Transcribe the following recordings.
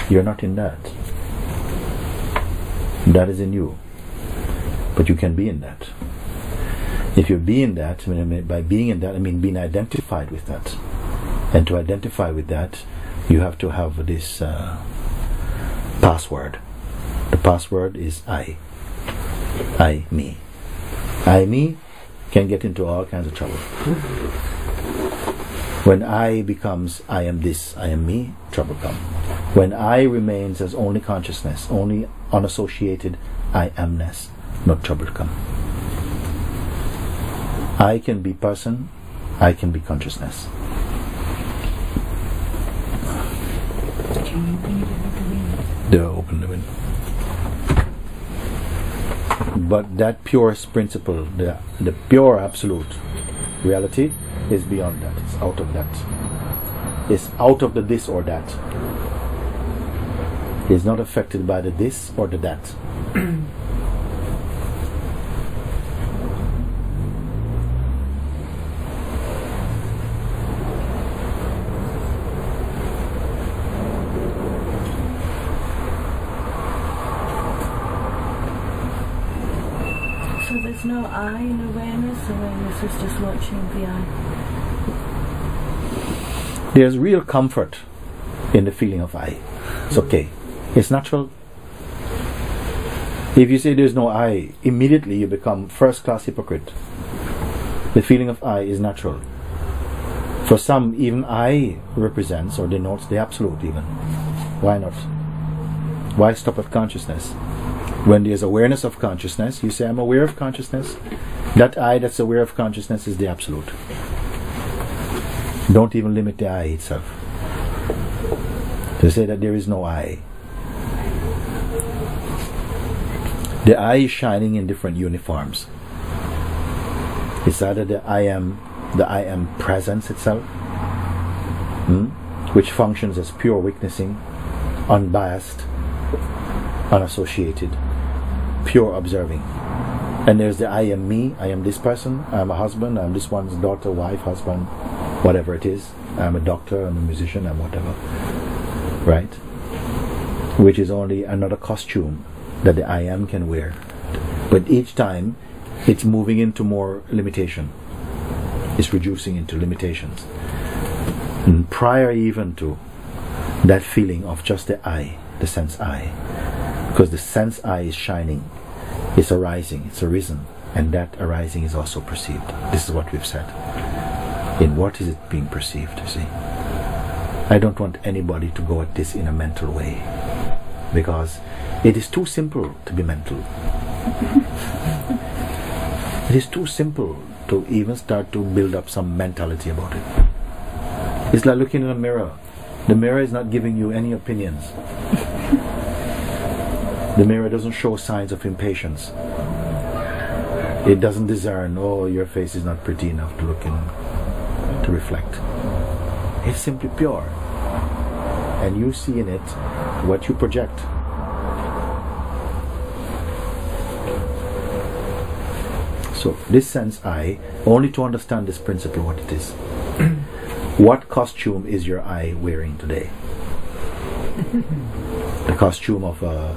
You're not in that. That is in you. But you can be in that. If you're being that, by being in that, I mean being identified with that. And to identify with that, you have to have this password. The password is I. I, me. I, me can get into all kinds of trouble. When I becomes I am this, I am me, trouble comes. When I remains as only consciousness, only unassociated I amness, no trouble come. I can be person, I can be consciousness. Open the window. But that pure principle, the pure absolute reality is beyond that. It's out of that. It's out of the this or that. It's not affected by the this or the that. So there's no I in awareness. Awareness is just watching the I. There's real comfort in the feeling of I. It's okay. It's natural. If you say there's no I, immediately you become first-class hypocrite. The feeling of I is natural. For some, even I represents or denotes the absolute even. Why not? Why stop at consciousness? When there's awareness of consciousness, you say, I'm aware of consciousness. That I that's aware of consciousness is the absolute. Don't even limit the I itself. To say that there is no I. The I is shining in different uniforms. It's either the I am presence itself, which functions as pure witnessing, unbiased, unassociated, pure observing. And there's the I am me, I am this person, I'm a husband, I'm this one's daughter, wife, husband, whatever it is. I'm a doctor, I'm a musician, I'm whatever. Right? Which is only another costume that the I am can wear. But each time it's moving into more limitation. It's reducing into limitations. And prior even to that feeling of just the I, the sense I. Because the sense I is shining, it's arising, it's arisen, and that arising is also perceived. This is what we've said. In what is it being perceived, you see? I don't want anybody to go at this in a mental way, because it is too simple to be mental. It is too simple to even start to build up some mentality about it. It's like looking in a mirror. The mirror is not giving you any opinions. The mirror doesn't show signs of impatience. It doesn't discern, oh, your face is not pretty enough to look in, to reflect. It's simply pure. And you see in it what you project. So this sense I, only to understand this principle what it is. What costume is your I wearing today? The costume of a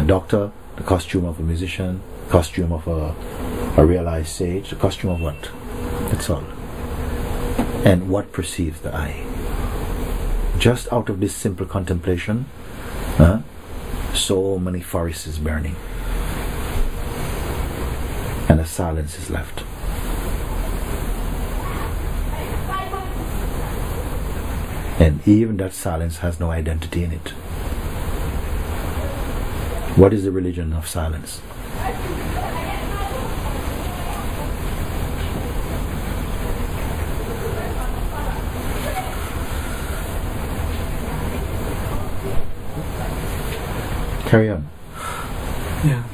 doctor, the costume of a musician, costume of a realized sage, the costume of what? That's all. And what perceives the I? Just out of this simple contemplation, so many forests is burning. And a silence is left. And even that silence has no identity in it. What is the religion of silence? Carry on. Yeah.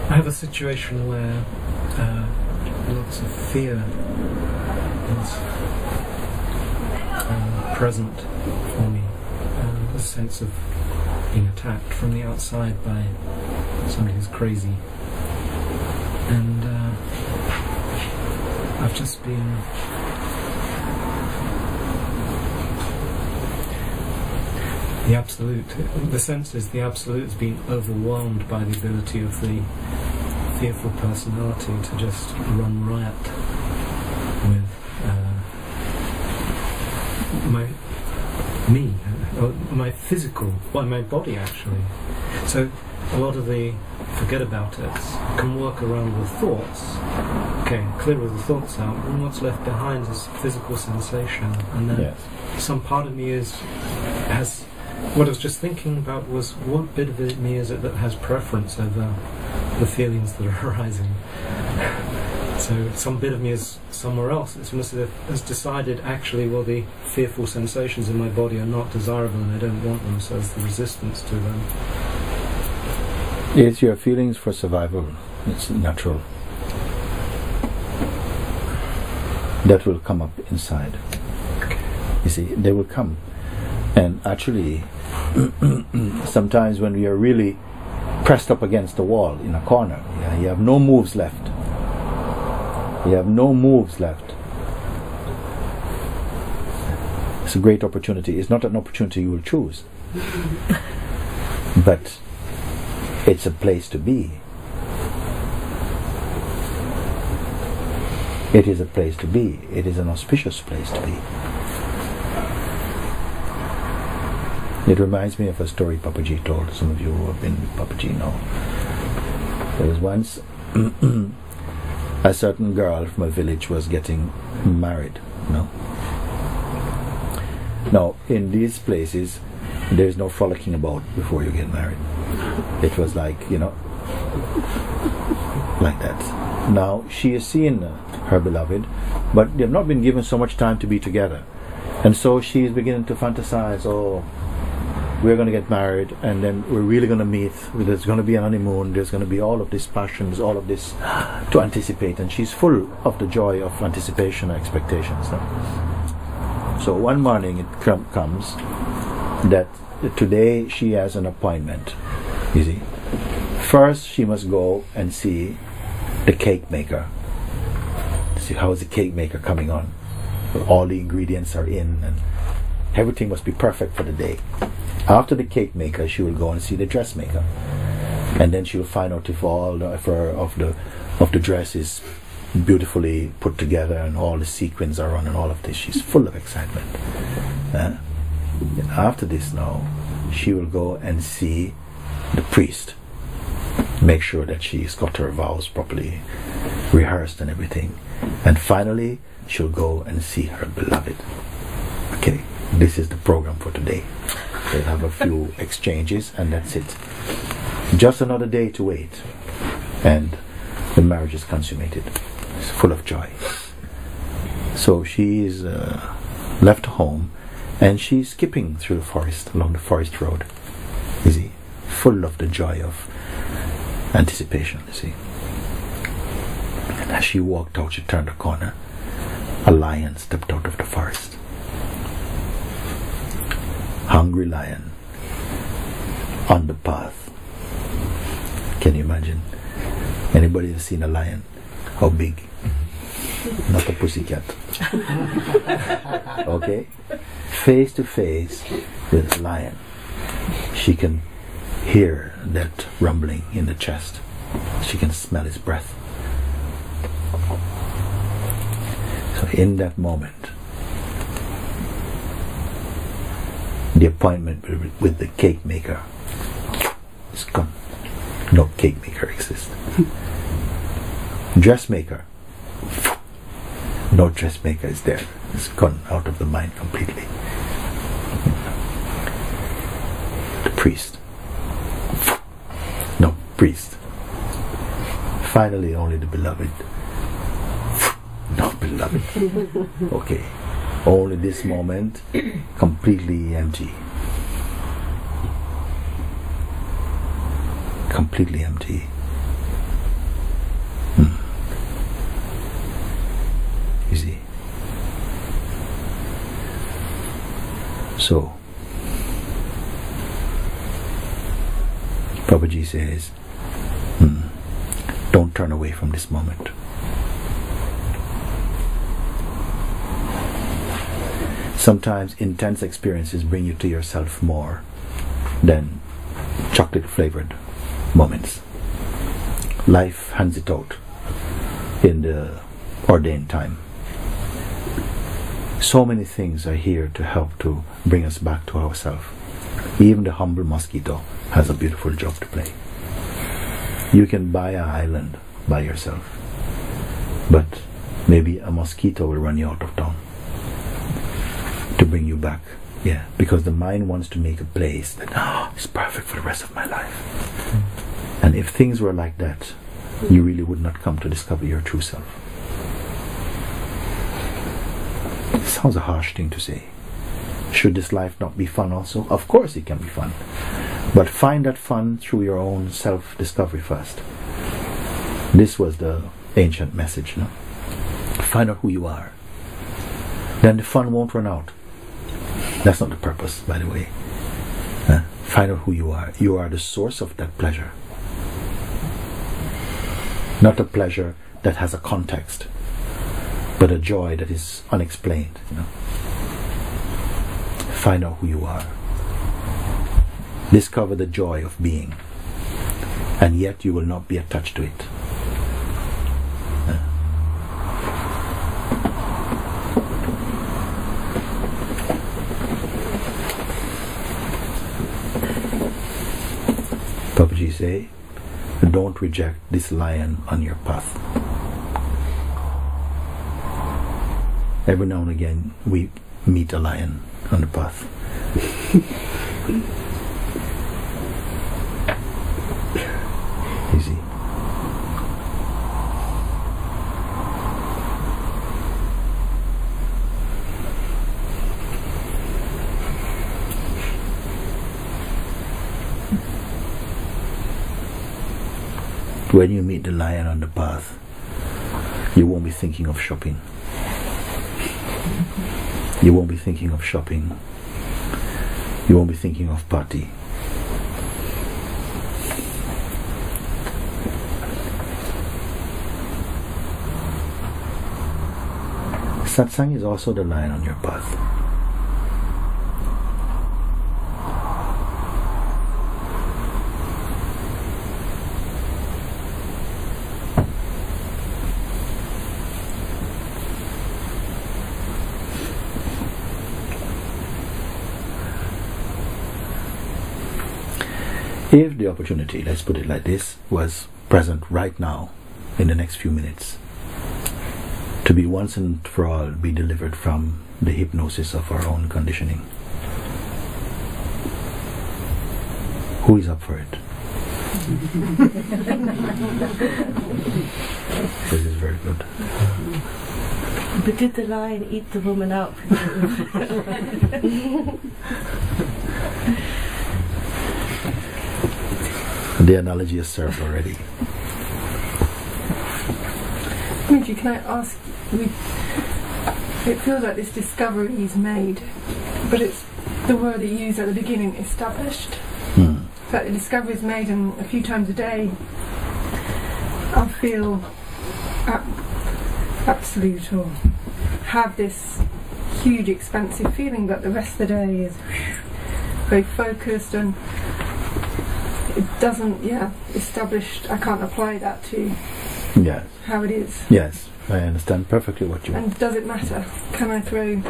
I have a situation where lots of fear is present for me. A sense of being attacked from the outside by somebody who's crazy. And I've just been the absolute, the sense is the absolute has been overwhelmed by the ability of the fearful personality to just run riot with my physical, my body actually. So a lot of the forget about it can work around with thoughts. Okay, clear all the thoughts out, and what's left behind is physical sensation. And then some part of me has. What I was just thinking about was what bit of me is it that has preference over the feelings that are arising. So some bit of me is somewhere else. It's almost as if has decided actually, well, the fearful sensations in my body are not desirable and I don't want them, so there's the resistance to them. It's your feelings for survival. It's natural. That will come up inside. You see, they will come. And actually, sometimes when we are really pressed up against the wall in a corner, you have no moves left. You have no moves left. It's a great opportunity. It's not an opportunity you will choose, but it's a place to be. It is a place to be. It is an auspicious place to be. It reminds me of a story Papaji told. Some of you who have been with Papaji know. There was once a certain girl from a village was getting married. Now, in these places, there is no frolicking about before you get married. It was like, like that. Now, she is seeing her beloved, but they have not been given so much time to be together. And so she is beginning to fantasize, oh, we're going to get married, and then we're really going to meet. There's going to be an honeymoon. There's going to be all of these passions, all of this to anticipate, and she's full of the joy of anticipation and expectations. So one morning it comes that today she has an appointment. You see, first she must go and see the cake maker. See how is the cake maker coming on? All the ingredients are in, and everything must be perfect for the day. After the cake maker, she will go and see the dressmaker, and then she will find out if all the fur of the dress is beautifully put together and all the sequins are on and all of this. She's full of excitement. After this, now she will go and see the priest, make sure that she's got her vows properly rehearsed and everything, and finally she'll go and see her beloved. Okay, this is the program for today. They'll have a few exchanges and that's it. Just another day to wait, and the marriage is consummated. It's full of joy. So she is left home, and she's skipping through the forest, along the forest road. You see, full of the joy of anticipation. You see, and as she walked out, she turned a corner. A lion stepped out of the forest. Hungry lion on the path. Can you imagine? Anybody has seen a lion? How big? Not a pussycat. Okay? Face to face with a lion. She can hear that rumbling in the chest. She can smell his breath. So in that moment, the appointment with the cake maker is gone. No cake maker exists. Dressmaker, no dressmaker is there. It's gone out of the mind completely. The priest, no priest. Finally, only the beloved. No beloved. Okay. Only this moment, completely empty. Completely empty. You see. So, Babaji says, don't turn away from this moment. Sometimes intense experiences bring you to yourself more than chocolate-flavored moments. Life hands it out in the ordained time. So many things are here to help to bring us back to ourselves. Even the humble mosquito has a beautiful job to play. You can buy an island by yourself, but maybe a mosquito will run you out of town to bring you back. Yeah, because the mind wants to make a place that is perfect for the rest of my life. And if things were like that, you really would not come to discover your true self. It sounds a harsh thing to say. Should this life not be fun also? Of course it can be fun. But find that fun through your own self-discovery first. This was the ancient message, no? Find out who you are. Then the fun won't run out. That's not the purpose, by the way. Find out who you are. You are the source of that pleasure. Not a pleasure that has a context, but a joy that is unexplained, you know. Find out who you are. Discover the joy of being, and yet you will not be attached to it. Babaji say, don't reject this lion on your path. Every now and again we meet a lion on the path. Easy. When you meet the lion on the path, you won't be thinking of shopping. You won't be thinking of shopping. You won't be thinking of party. Satsang is also the lion on your path. If the opportunity, let's put it like this, was present right now, in the next few minutes, to be once and for all be delivered from the hypnosis of our own conditioning, who is up for it? This is very good. But did the lion eat the woman up? The analogy is served already. Mooji, can I ask, it feels like this discovery is made, but it's the word that you used at the beginning, established. That the discovery is made, and a few times a day I feel absolute, or have this huge expansive feeling that the rest of the day is very focused, and it doesn't, established, I can't apply that to how it is. Yes, I understand perfectly what you mean. And does it matter? Can I throw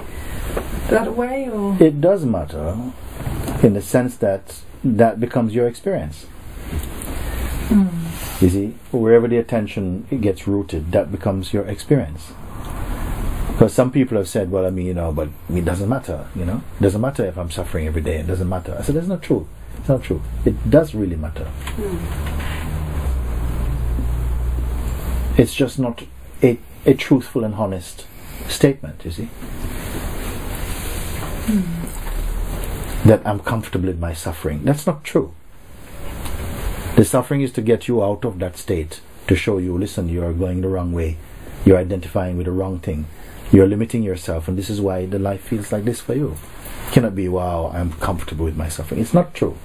that away, or? It does matter, in the sense that that becomes your experience. You see, wherever the attention gets rooted, that becomes your experience. Because some people have said, well, but it doesn't matter, It doesn't matter if I'm suffering every day, it doesn't matter. I said, that's not true. It's not true. It does really matter. It's just not a truthful and honest statement, you see. That I'm comfortable in my suffering. That's not true. The suffering is to get you out of that state, to show you, listen, you are going the wrong way. You're identifying with the wrong thing. You're limiting yourself, and this is why the life feels like this for you. cannot be, wow, I'm comfortable with my suffering. It's not true.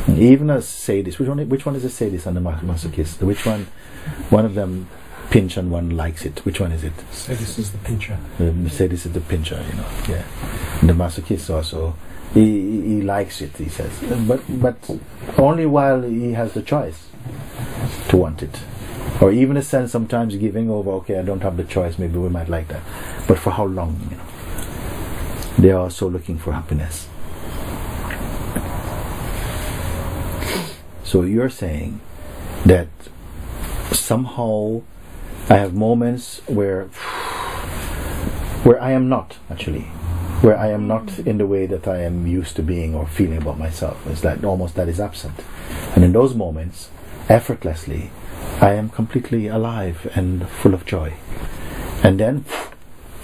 Even a sadist, which one is a sadist and a masochist? Which one of them pinch and one likes it? Which one is it? Sadist is the pincher. The sadist is the pincher, yeah. And the masochist also, he likes it, he says. But only while he has the choice to want it. Or even a sense sometimes giving over, okay, I don't have the choice, maybe we might like that. But for how long, They are also looking for happiness. So you're saying that somehow I have moments where I am not, actually. Where I am not in the way that I am used to being or feeling about myself. It's like almost that is absent. And in those moments, effortlessly, I am completely alive and full of joy. And then,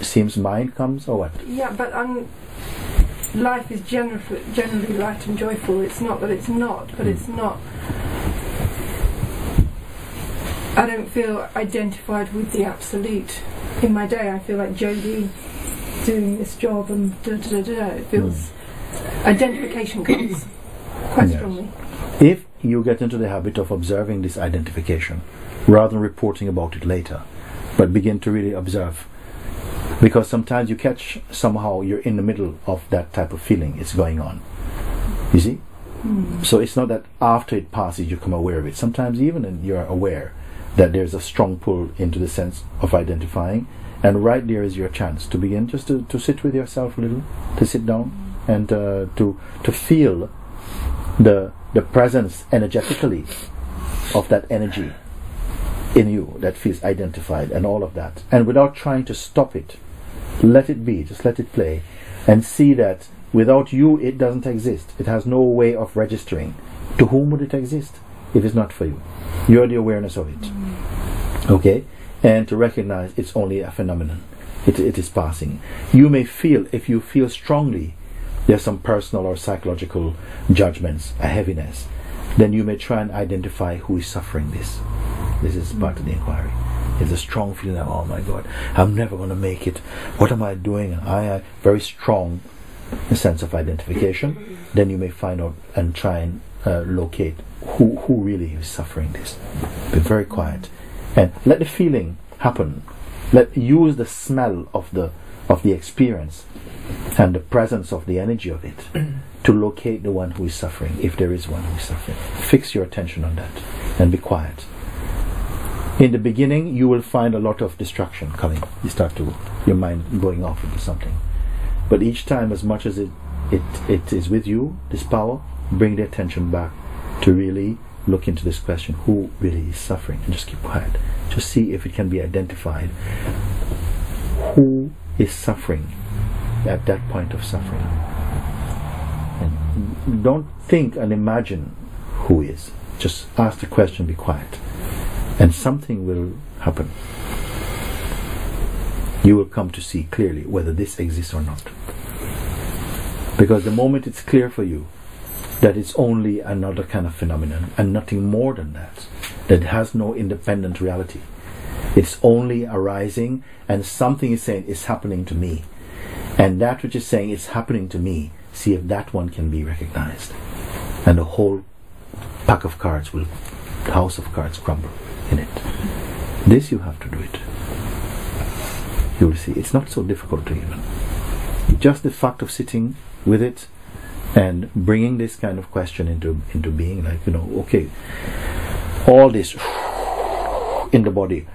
seems mind comes, or what? Yeah, but life is generally light and joyful. It's not that it's not, but it's not. I don't feel identified with the absolute. In my day, I feel like Jodie doing this job and It feels identification comes quite strongly. If you get into the habit of observing this identification, rather than reporting about it later, but begin to really observe, because sometimes you catch somehow you're in the middle of that type of feeling, it's going on. You see? So it's not that after it passes you become aware of it. Sometimes even you're aware that there's a strong pull into the sense of identifying, and right there is your chance to begin just to sit with yourself a little, to sit down and to feel the presence energetically of that energy in you that feels identified and all of that, and without trying to stop it, let it be, just let it play, and see that without you it doesn't exist. It has no way of registering. To whom would it exist if it's not for you? You're the awareness of it. Okay? And to recognize it's only a phenomenon. It is passing. You may feel, if you feel strongly there's some personal or psychological judgments, a heaviness, then you may try and identify who is suffering this. This is part of the inquiry. It's a strong feeling that, oh my God, I'm never going to make it. What am I doing? I have very strong sense of identification. Then you may find out and try and locate who really is suffering this. Be very quiet and let the feeling happen. Use the smell of the experience and the presence of the energy of it to locate the one who is suffering, if there is one who is suffering. Fix your attention on that and be quiet. In the beginning you will find a lot of distraction coming. You start to, your mind going off into something. But each time, as much as it is with you, this power, bring the attention back to really look into this question, who really is suffering, and just keep quiet. Just see if it can be identified. Who is suffering at that point of suffering? And don't think and imagine who is. Just ask the question, be quiet. And something will happen. You will come to see clearly whether this exists or not. Because the moment it's clear for you that it's only another kind of phenomenon and nothing more than that, that has no independent reality, it's only arising and something is saying it's happening to me, and that which is saying it's happening to me, see if that one can be recognized, and the whole pack of cards will, the house of cards, crumble in it. This you have to do it. You will see it's not so difficult to even. Just the fact of sitting with it and bringing this kind of question into being, like, okay, all this in the body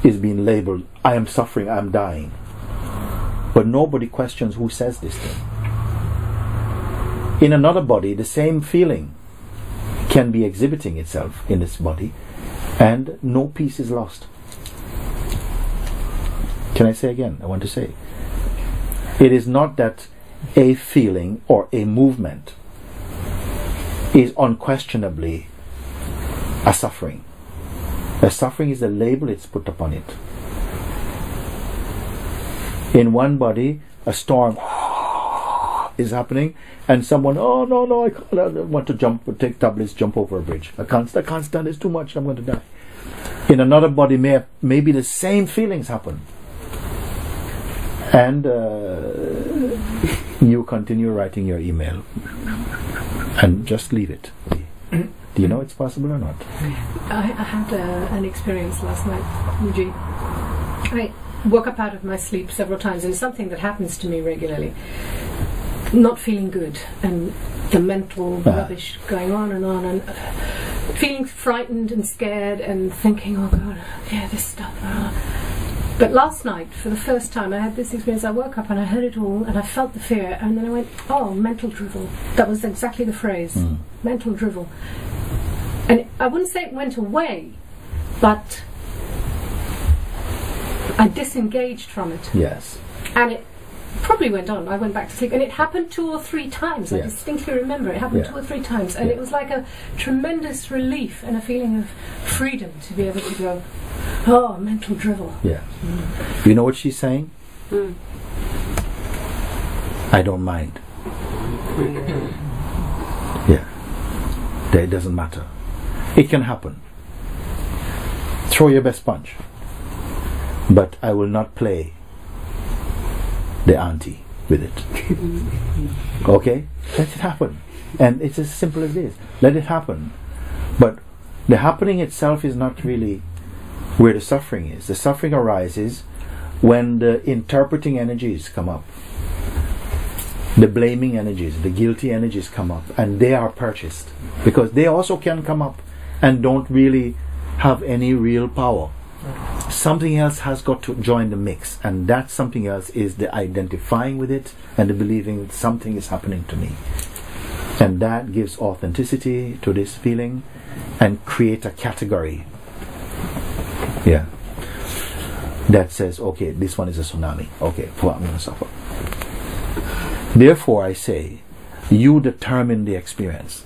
is being labeled, I am suffering, I am dying. But nobody questions who says this thing. In another body, the same feeling can be exhibiting itself in this body, and no peace is lost. Can I say again? I want to say, it is not that a feeling or a movement is unquestionably a suffering. A suffering is a label it's put upon it. In one body, a storm is happening, and someone, oh no, I want to take tablets, jump over a bridge. I can't stand, it's too much, I'm going to die. In another body, maybe the same feelings happen. And you continue writing your email and just leave it. Do you know it's possible or not? I had an experience last night, Mooji. I woke up out of my sleep several times, and it's something that happens to me regularly. Not feeling good, and the mental rubbish going on, and feeling frightened and scared, and thinking, oh God, yeah, this stuff. But last night, for the first time, I had this experience. I woke up and I heard it all, and I felt the fear, and then I went, oh, mental drivel. That was exactly the phrase, mental drivel. And I wouldn't say it went away, but I disengaged from it. Yes. And it probably went on. I went back to sleep, and it happened 2 or 3 times. I distinctly remember it happened 2 or 3 times, and it was like a tremendous relief and a feeling of freedom to be able to go, oh, mental drivel. Yeah. You know what she's saying? I don't mind. Yeah. It doesn't matter. It can happen. Throw your best punch. But I will not play the auntie with it. Okay? Let it happen. And it's as simple as this. Let it happen. But the happening itself is not really where the suffering is. The suffering arises when the interpreting energies come up. The blaming energies, the guilty energies come up, and they are purchased. Because they also can come up and don't really have any real power. Something else has got to join the mix, and that something else is the identifying with it and the believing something is happening to me. And that gives authenticity to this feeling and create a category. Yeah. That says, okay, this one is a tsunami. Okay, I'm going to suffer. Therefore, I say, you determine the experience.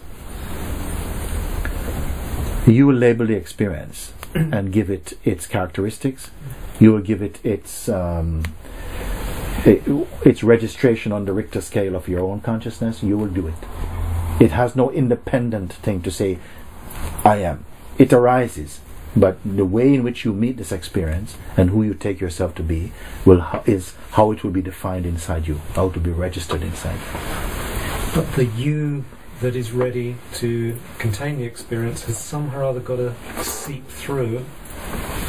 You will label the experience and give it its characteristics. You will give it its registration on the Richter scale of your own consciousness. You will do it. It has no independent thing to say, I am. It arises, but the way in which you meet this experience and who you take yourself to be is how it will be defined inside you, how it will be registered inside. But the you that is ready to contain the experience has somehow or other got to seep through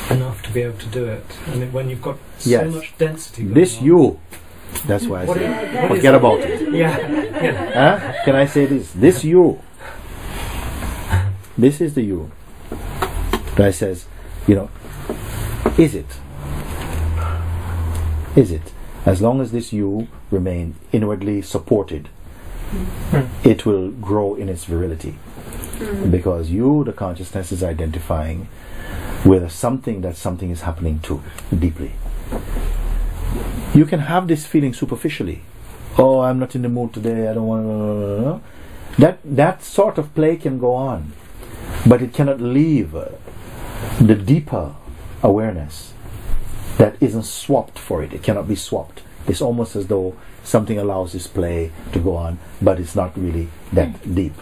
enough to be able to do it. And when you've got so much density going this on, you, that's why I say, forget about it. Yeah. Can I say this? This you. This is the you. That says, is it? Is it? As long as this you remain inwardly supported, it will grow in its virility. Because you, the consciousness, is identifying with something that something is happening to deeply. You can have this feeling superficially. Oh, I'm not in the mood today, I don't want to... That sort of play can go on. But it cannot leave the deeper awareness that isn't swapped for it. It cannot be swapped. It's almost as though something allows this play to go on, but it's not really that deep.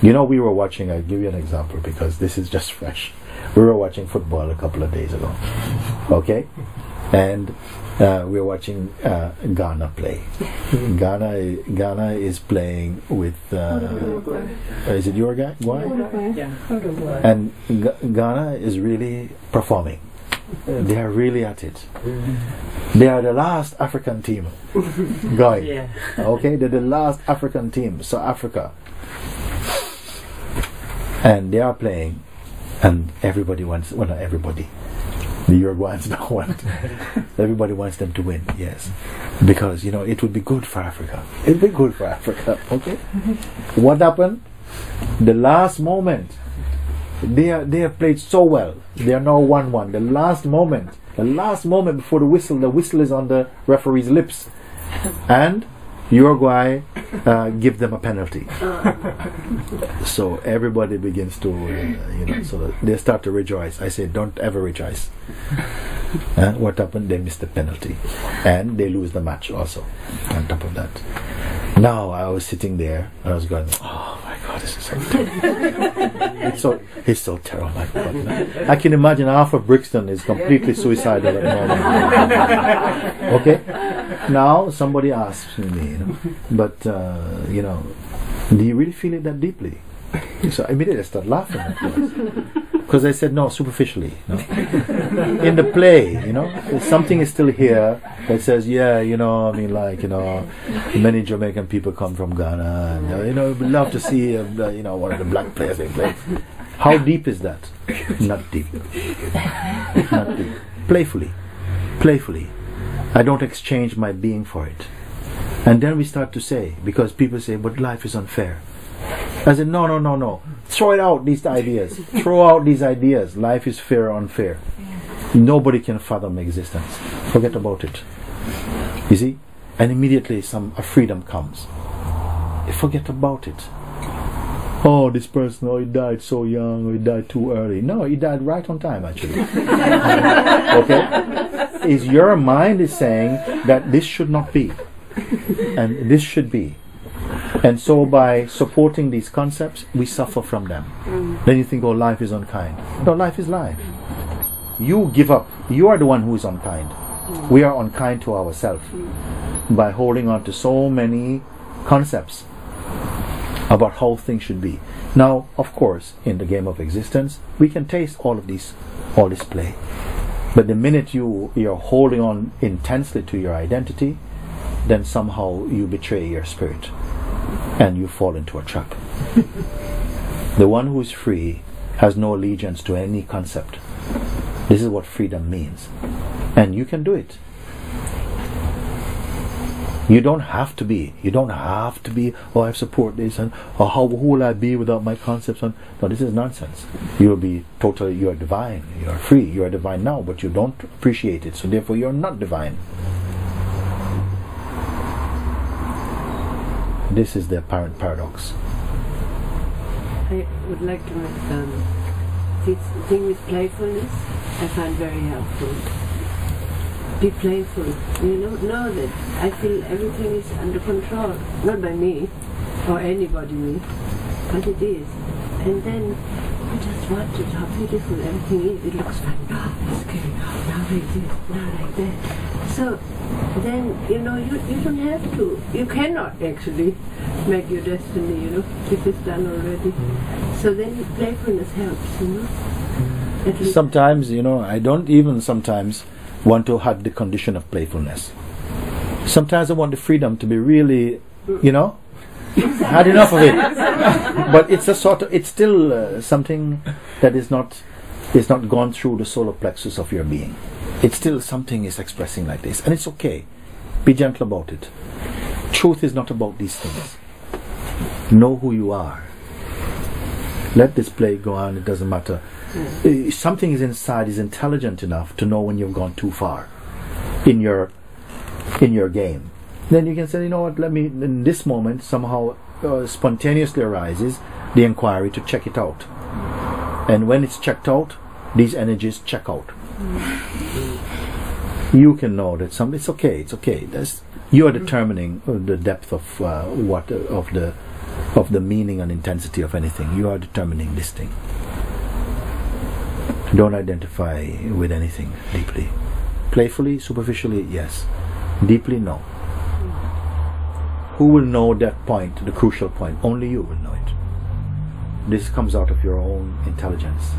We were watching, I'll give you an example because this is just fresh. We were watching football a couple of days ago. Okay? And we were watching Ghana play. Ghana is playing with... is it your guy? Yeah. And Ghana is really performing. They are really at it. They are the last African team going. Yeah. Okay, they're the last African team, South Africa. And they are playing, and everybody wants, well, not everybody, the Uruguayans don't want, everybody wants them to win, yes. Because, it would be good for Africa. It would be good for Africa, okay? What happened? The last moment, they have played so well. They are now 1-1. The last moment before the whistle is on the referee's lips, and Uruguay give them a penalty. So everybody begins to, so they start to rejoice. I say, don't ever rejoice. What happened? They missed the penalty, and they lose the match also. On top of that, now I was sitting there, and I was going, oh my God, this is so terrible. It's so terrible. My God, man. I can imagine half of Brixton is completely suicidal at the moment. Okay. now somebody asks me, but do you really feel it that deeply? So immediately I start laughing because I said no, superficially. In the play, something is still here that says, many Jamaican people come from Ghana, and we love to see one of the black players they play. How deep is that? Not deep. Not deep. Playfully. I don't exchange my being for it. And then we start to say, because people say, but life is unfair. I said, no. Throw it out, these ideas. Throw out these ideas. Life is fair or unfair. Nobody can fathom existence. Forget about it. You see? And immediately a freedom comes. Forget about it. Oh, this person, he died so young, or he died too early. No, he died right on time, actually. Okay? Is your mind is saying that this should not be. And this should be. And so by supporting these concepts, we suffer from them. Then you think, oh, life is unkind. No, life is life. You give up. You are the one who is unkind. We are unkind to ourselves by holding on to so many concepts about how things should be. Now, of course, in the game of existence, we can taste all this play. But the minute you're holding on intensely to your identity, then somehow you betray your spirit and you fall into a trap. The one who is free has no allegiance to any concept. This is what freedom means. And you can do it. You don't have to be, oh, I support this, and who will I be without my concepts? No, this is nonsense. You are divine, you are free, you are divine now, but you don't appreciate it, so therefore you are not divine. This is the apparent paradox. I would like to make this thing with playfulness, I find very helpful. Be playful, know that I feel everything is under control, not by me or anybody, but it is. And then I just watch it, how beautiful everything is. It looks fine. Oh, it's scary. Now like this, now like that. So then, you don't have to. You cannot actually make your destiny, This is done already. So then playfulness helps, At least sometimes, I don't even sometimes want to have the condition of playfulness. Sometimes I want the freedom to be really, had enough of it. But it's it's still something that is not gone through the solar plexus of your being. It's still something is expressing like this, and it's okay. Be gentle about it. Truth is not about these things. Know who you are. Let this play go on. It doesn't matter. Something is inside is intelligent enough to know when you've gone too far in your game. Then you can say, let me, in this moment, somehow spontaneously arises the inquiry to check it out. And when it's checked out, these energies check out. You can know that it's okay. You are determining the depth of of the meaning and intensity of anything. You are determining this thing. Don't identify with anything deeply. Playfully, superficially, yes. Deeply, no. Who will know that point, the crucial point? Only you will know it. This comes out of your own intelligence.